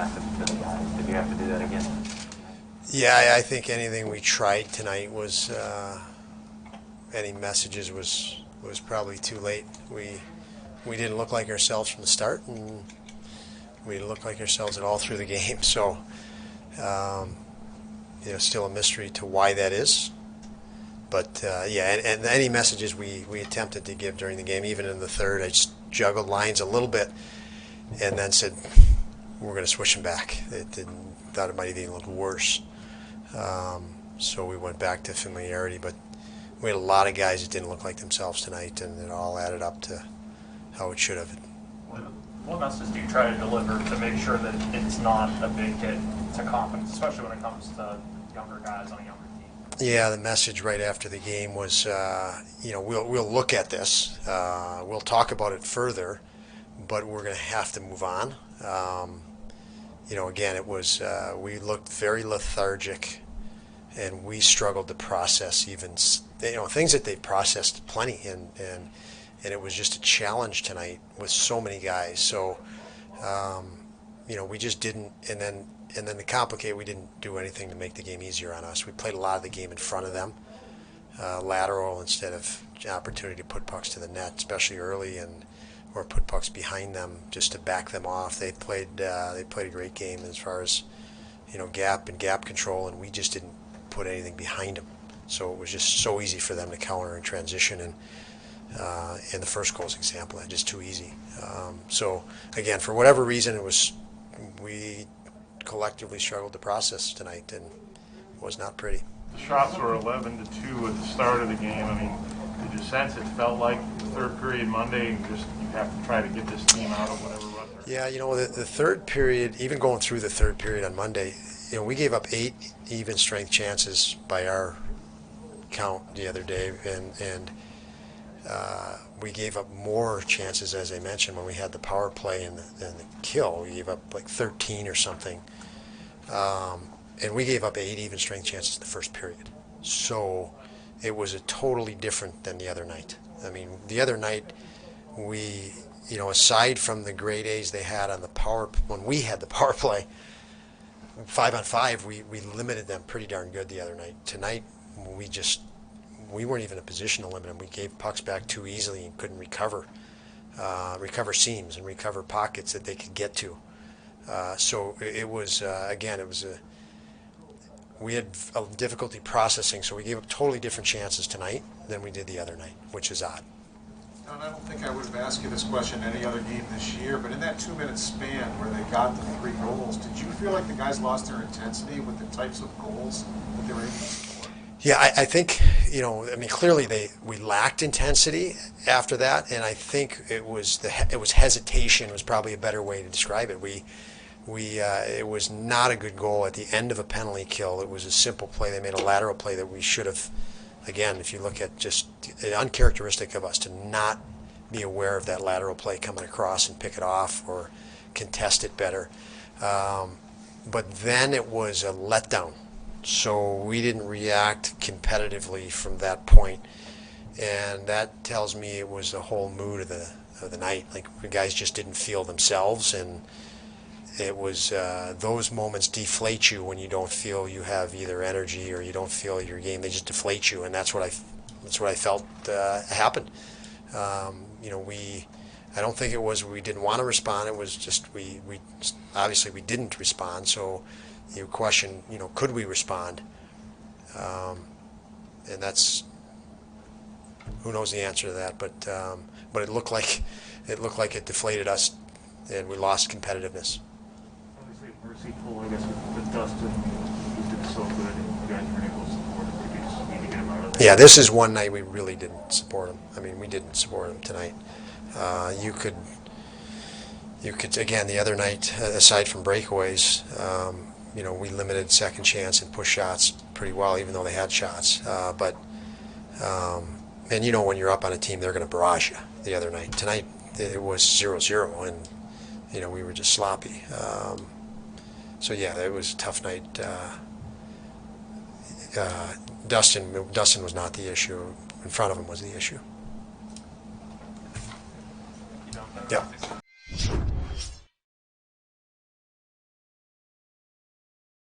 message to the guys? Did you have to do that again? Yeah, I think anything we tried tonight was any messages was probably too late. We didn't look like ourselves from the start, and we didn't look like ourselves at all through the game. So, still a mystery to why that is. But and any messages we attempted to give during the game, even in the third, I just juggled lines a little bit, and then said we're going to switch them back. Thought it might even look worse. So we went back to familiarity, but we had a lot of guys that didn't look like themselves tonight, and it all added up to how it should have. What message do you try to deliver to make sure that it's not a big hit to confidence, especially when it comes to younger guys on a younger team? Yeah, the message right after the game was, we'll look at this, we'll talk about it further, but we're going to have to move on. Again, it was we looked very lethargic, and we struggled to process even things that they processed plenty, and it was just a challenge tonight with so many guys. So we just didn't, and then to complicate, we didn't do anything to make the game easier on us. We played a lot of the game in front of them, lateral instead of opportunity to put pucks to the net, especially early, or put pucks behind them just to back them off. They played a great game as far as gap and gap control, and we just didn't put anything behind them. So it was just so easy for them to counter and transition, and in the first goal's example, that's just too easy. So again, for whatever reason, we collectively struggled to process tonight, and it was not pretty. The shots were 11-2 at the start of the game. I mean, did you sense it felt like the third period Monday, and just you have to try to get this team out of whatever rut they're in? Yeah, the third period, even going through the third period on Monday, we gave up 8 even strength chances by our count the other day, and we gave up more chances, as I mentioned, when we had the power play and the kill. We gave up like 13 or something, and we gave up 8 even strength chances in the first period. So it was a totally different than the other night. I mean, the other night we, aside from the grade A's they had on the when we had the power play, 5-on-5, we limited them pretty darn good the other night. Tonight we weren't even in a position to limit them. We gave pucks back too easily and couldn't recover seams and recover pockets that they could get to. So it was we had a difficulty processing, so we gave up totally different chances tonight than we did the other night, which is odd. And I don't think I would have asked you this question any other game this year, but in that 2-minute span where they got the 3 goals, did you feel like the guys lost their intensity with the types of goals that they were able to score? Yeah, I think, clearly we lacked intensity after that, and I think it was hesitation was probably a better way to describe it. It was not a good goal at the end of a penalty kill. It was a simple play. They made a lateral play that we should have, again, if you look at just uncharacteristic of us to not be aware of that lateral play coming across and pick it off or contest it better. But then it was a letdown. So we didn't react competitively from that point, and that tells me it was the whole mood of the night. Like, the guys just didn't feel themselves, and it was those moments deflate you when you don't feel you have either energy or you don't feel your game. They just deflate you, and that's what I felt happened. I don't think it was we didn't want to respond. It was just we obviously we didn't respond. So you question, could we respond? And that's, who knows the answer to that. But it looked like it deflated us, and we lost competitiveness. Obviously, merciful, I guess, with Dustin, he's been so good, and you guys were able to support him. Maybe just need to get him out of there. Yeah, this is one night we really didn't support him. I mean, we didn't support him tonight. You could again, the other night, aside from breakaways, we limited second chance and push shots pretty well, even though they had shots. But when you're up on a team, they're going to barrage you. The other night, tonight, it was 0-0, and we were just sloppy. So yeah, it was a tough night. Dustin was not the issue. In front of him was the issue. Yeah.